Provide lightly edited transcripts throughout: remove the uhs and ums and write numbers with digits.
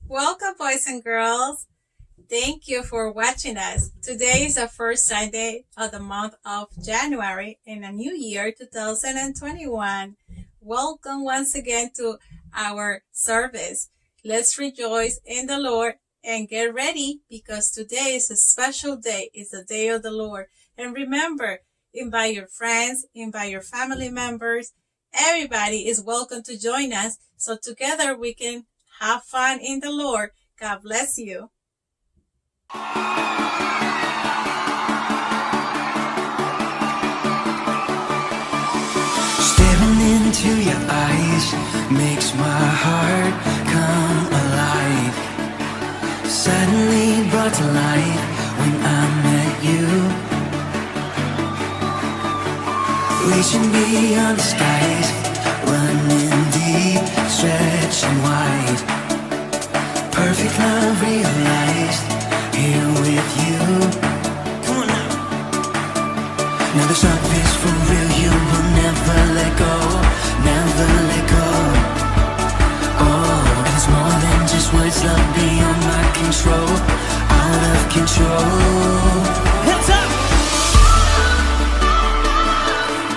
Welcome, boys and girls. Thank you for watching us. Today is the first Sunday of the month of January in a new year, 2021. Welcome once again to our service. Let's rejoice in the Lord and get ready because today is a special day. It's the day of the Lord. And remember, invite your friends, invite your family members. Everybody is welcome to join us so together we can have fun in the Lord. God bless you. Staring into your eyes makes my heart come alive. Suddenly brought to life when I met you. Reaching beyond the skies, running deep, stretching wide. Perfect love realized here with you. Come on now. Now this love is for real. You will never let go, never let go. Oh, and it's more than just words. Love beyond my control, out of control. Hands up.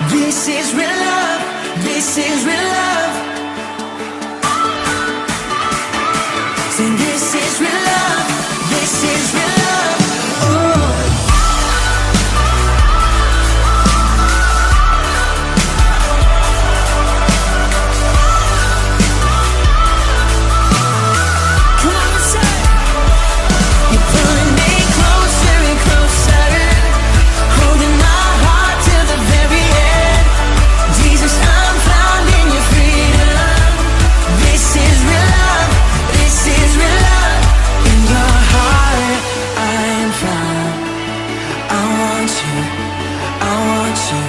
This is real love. This is real love. Say this is real love. This is real love. Oh. Come on and say. You're pulling me closer and closer, holding my heart till the very end. Jesus, I'm found in your freedom. This is real love. This is real love. In your heart, I am found. I want you. I want you.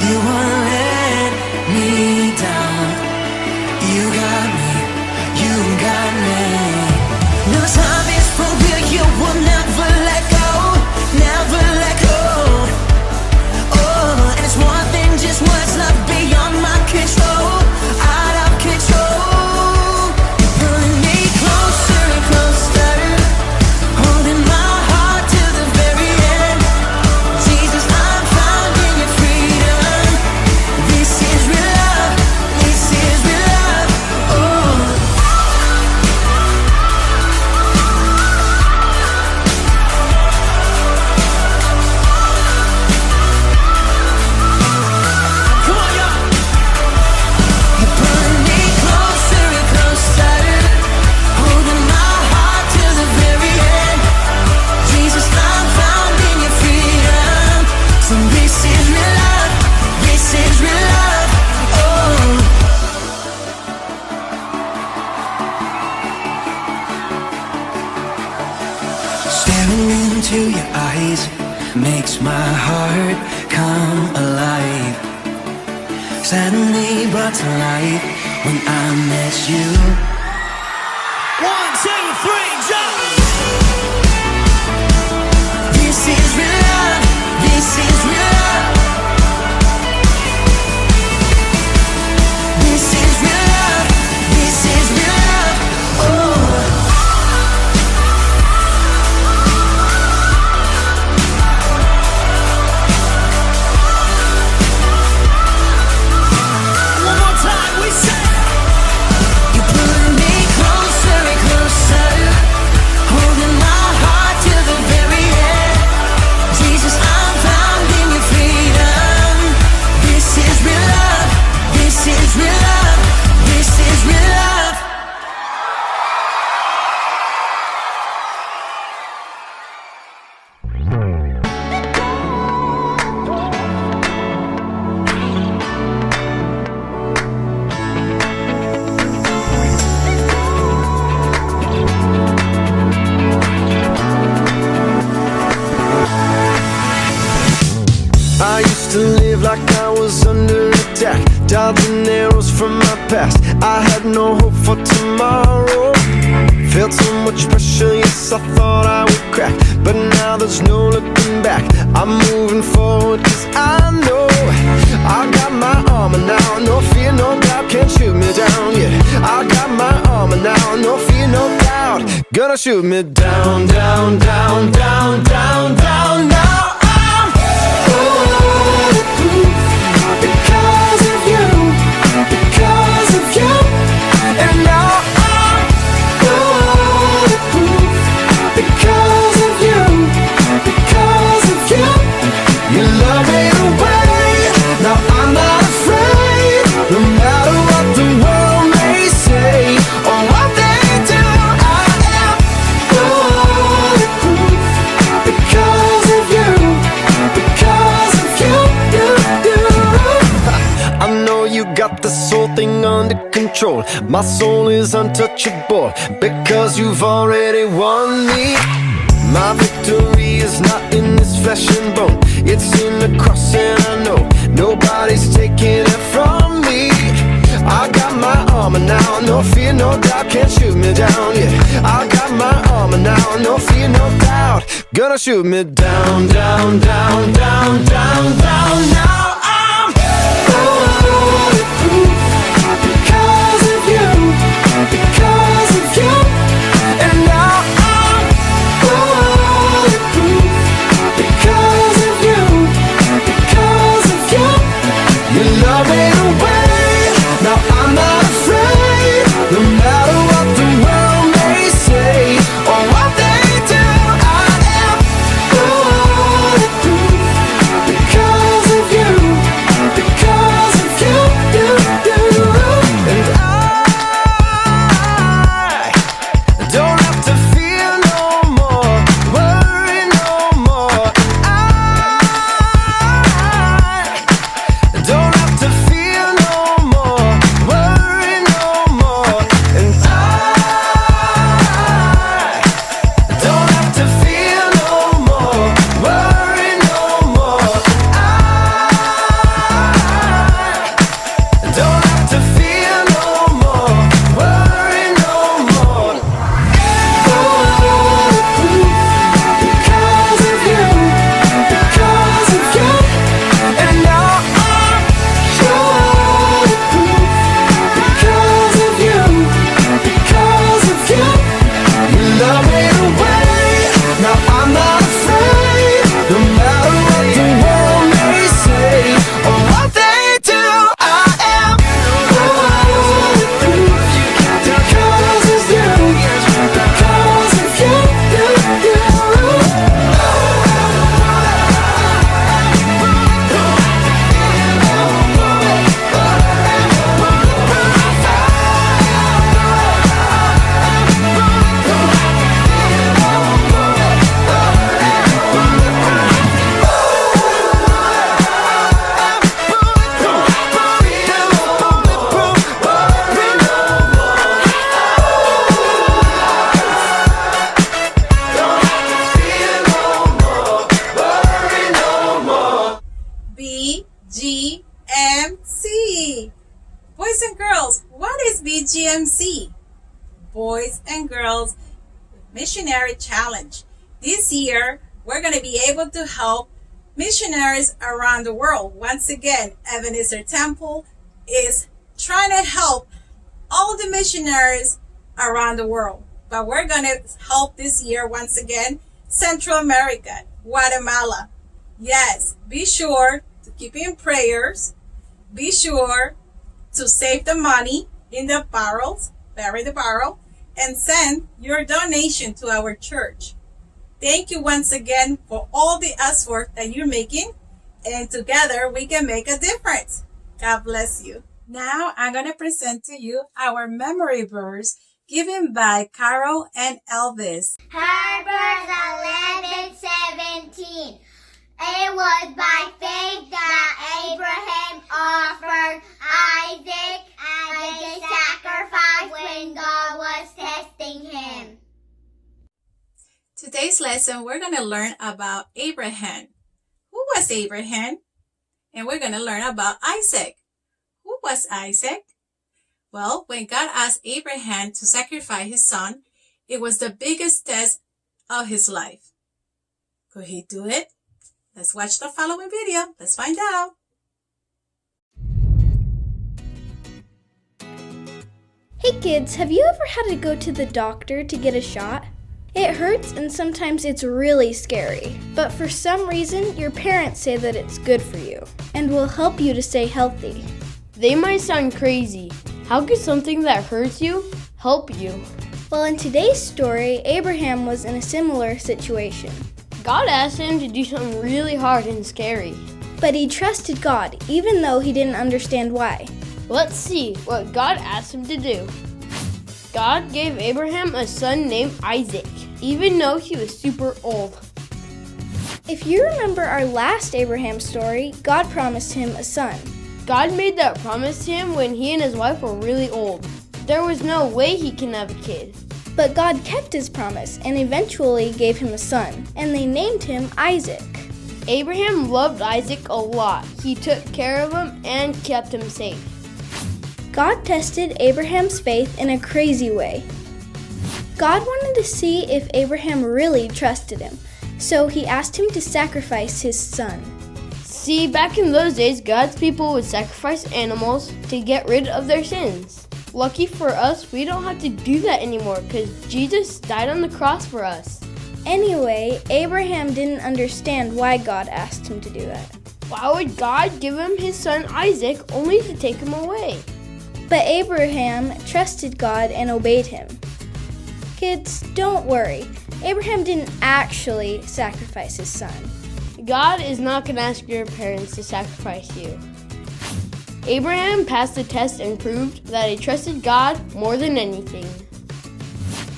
You won't let me down. You got me. You got me. No time is for real. You will never let go. Never let go. Oh, and it's more than just words. Love beyond my control. Out of control. You're pulling me closer and closer, holding my heart to the very end. Jesus, I'm found in your freedom. This is real love. This is real love. Oh. Come on, y'all. You're pulling me closer and closer, holding my heart to the very end. Jesus, I'm found in your freedom. So this is real love. This is real love. Oh. Staring into your eyes makes my heart come alive. Suddenly brought to life when I met you. 1, 2, 3, jump! This is real love. This is real love. This is real love. This is real love. Oh. One more time, we say. You're pulling me closer and closer, holding my heart till the very end. Jesus, I'm found in your freedom. This is real love. This is real love. This is real love. I used to live like I was under attack, dodging arrows from my past. I had no hope for tomorrow. Felt so much pressure, yes, I thought I would crack. But now there's no looking back. I'm moving forward cause I know I got my armor now. No fear, no doubt can shoot me down, yeah. I got my armor now. No fear, no doubt gonna shoot me down, down, down, down, down, down. Now I'm bulletproof because of you, because of you. And now I'm bulletproof because of you, because of you. You love me away. Now I'm not afraid, no matter what the world may say or what they do. I am bulletproof because of you, because of you, you. I know you got this whole thing under control. My soul is untouchable because you've already won me. My victory is not in this flesh and bone, it's in the cross, and I know nobody's taking it from me. I got my armor now, no fear, no doubt, can't shoot me down, yeah. I got my armor now, no fear, no doubt, gonna shoot me down, down, down, down, down, down. Now I'm bulletproof because of you, because of you. And now I'm bulletproof because of you, because of you. You love me away. Now I'm not afraid, no matter what the world may say or what they do. I am bulletproof because of you, because of you, you. And I don't have to fear no more, worry no more. I don't have to fear no more, worry no more. And I don't have to fear no more, worry no more. I don't have to fear no more, worry no more. Bulletproof because of you, because of you. And now I'm bulletproof because of you, because of you. You love me away. Now I'm not afraid, no matter what the world may say or what they do. I am bulletproof because of you, because of you, you. BGMC. Boys and girls, what is BGMC? Boys and Girls Missionary Challenge. This year, we're going to be able to help missionaries around the world. Once again, Ebenezer Temple is trying to help all the missionaries around the world. But we're going to help this year, once again, Central America, Guatemala. Yes, be sure to keep in prayers. Be sure to save the money in the barrels, bury the barrel, and send your donation to our church. Thank you once again for all the effort that you're making, and together we can make a difference. God bless you. Now I'm going to present to you our memory verse given by Carol and Elvis. Hebrews 11:17. It was by faith that Abraham offered Isaac as a sacrifice when God was testing him. Today's lesson, we're going to learn about Abraham. Who was Abraham? And we're going to learn about Isaac. Who was Isaac? Well, when God asked Abraham to sacrifice his son, it was the biggest test of his life. Could he do it? Let's watch the following video. Let's find out. Hey kids, have you ever had to go to the doctor to get a shot? It hurts and sometimes it's really scary, but for some reason your parents say that it's good for you and will help you to stay healthy. They might sound crazy. How could something that hurts you help you? Well, in today's story, Abraham was in a similar situation, God asked him to do something really hard and scary. but he trusted God even though he didn't understand why. Let's see what God asked him to do. God gave Abraham a son named Isaac, even though he was super old. If you remember our last Abraham story, God promised him a son. God made that promise to him when he and his wife were really old. There was no way he can have a kid. But God kept his promise and eventually gave him a son, and they named him Isaac. Abraham loved Isaac a lot. He took care of him and kept him safe. God tested Abraham's faith in a crazy way. God wanted to see if Abraham really trusted him, so he asked him to sacrifice his son. See, back in those days, God's people would sacrifice animals to get rid of their sins. Lucky for us, we don't have to do that anymore because Jesus died on the cross for us. Anyway, Abraham didn't understand why God asked him to do that. Why would God give him his son Isaac only to take him away? But Abraham trusted God and obeyed him. Kids, don't worry. Abraham didn't actually sacrifice his son. God is not going to ask your parents to sacrifice you. Abraham passed the test and proved that he trusted God more than anything.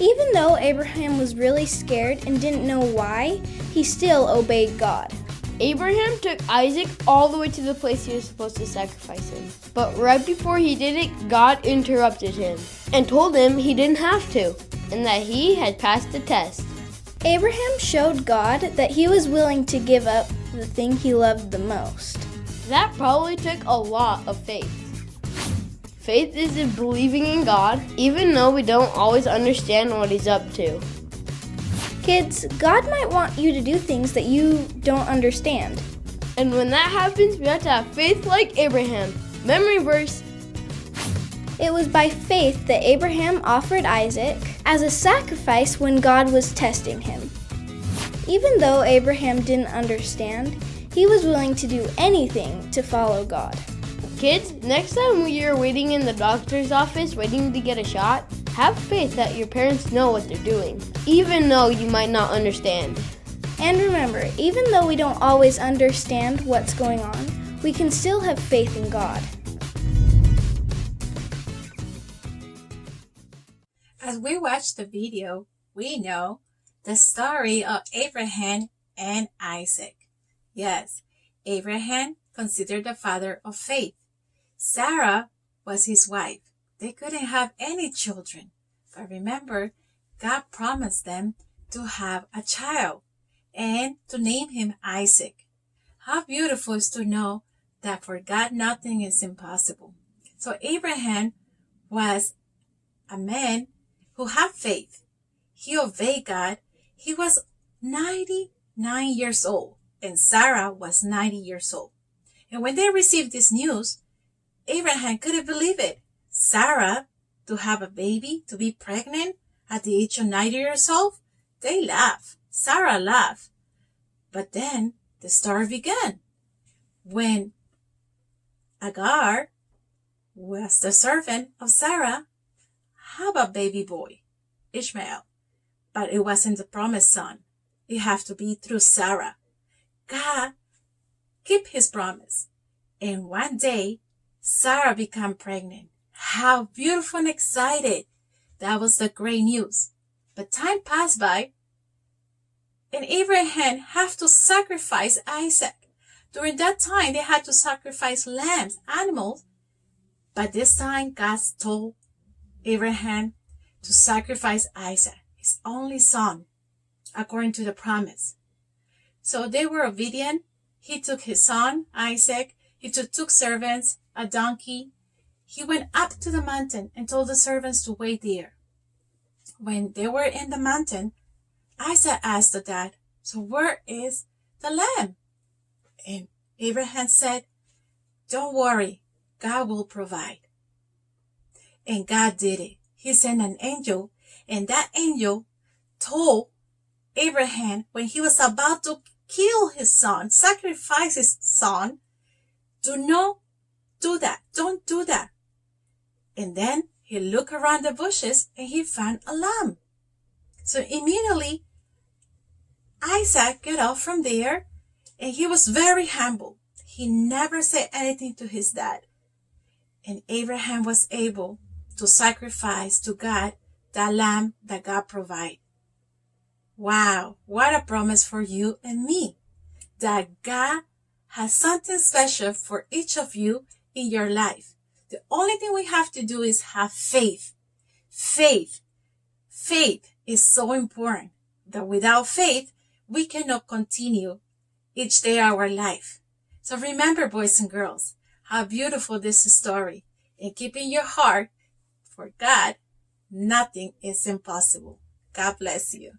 Even though Abraham was really scared and didn't know why, he still obeyed God. Abraham took Isaac all the way to the place he was supposed to sacrifice him. But right before he did it, God interrupted him and told him he didn't have to and that he had passed the test. Abraham showed God that he was willing to give up the thing he loved the most. That probably took a lot of faith. Faith is in believing in God, even though we don't always understand what He's up to. Kids, God might want you to do things that you don't understand. And when that happens, we have to have faith like Abraham. Memory verse. It was by faith that Abraham offered Isaac as a sacrifice when God was testing him. Even though Abraham didn't understand, he was willing to do anything to follow God. Kids, next time you're waiting in the doctor's office waiting to get a shot, have faith that your parents know what they're doing, even though you might not understand. And remember, even though we don't always understand what's going on, we can still have faith in God. As we watch the video, we know the story of Abraham and Isaac. Yes, Abraham considered the father of faith. Sarah was his wife. They couldn't have any children. But remember, God promised them to have a child and to name him Isaac. How beautiful is to know that for God nothing is impossible. So Abraham was a man who had faith. He obeyed God. He was 99 years old and Sarah was 90 years old. And when they received this news, Abraham couldn't believe it. Sarah, to have a baby, to be pregnant at the age of 90 years old, they laughed. Sarah laughed. But then the story began. When Agar was the servant of Sarah, have a baby boy, Ishmael. But it wasn't the promised son. It had to be through Sarah. God kept his promise. And one day, Sarah became pregnant. How beautiful and excited. That was the great news. But time passed by, and Abraham had to sacrifice Isaac. During that time, they had to sacrifice lambs, animals. But this time, God told Abraham to sacrifice Isaac, his only son, according to the promise. So they were obedient. He took his son, Isaac. He took 2 servants, a donkey. He went up to the mountain and told the servants to wait there. When they were in the mountain, Isaac asked the dad, so where is the lamb? And Abraham said, don't worry, God will provide. And God did it. He sent an angel, and that angel told Abraham when he was about to kill his son, sacrifice his son, do not do that. Don't do that. And then he looked around the bushes and he found a lamb. So immediately Isaac got up from there and he was very humble. He never said anything to his dad. And Abraham was able to sacrifice to God that lamb that God provided. Wow, what a promise for you and me. That God has something special for each of you in your life. The only thing we have to do is have faith. Faith is so important that without faith, we cannot continue each day our life. So remember, boys and girls, how beautiful this story. And keep in your heart, for God, nothing is impossible. God bless you.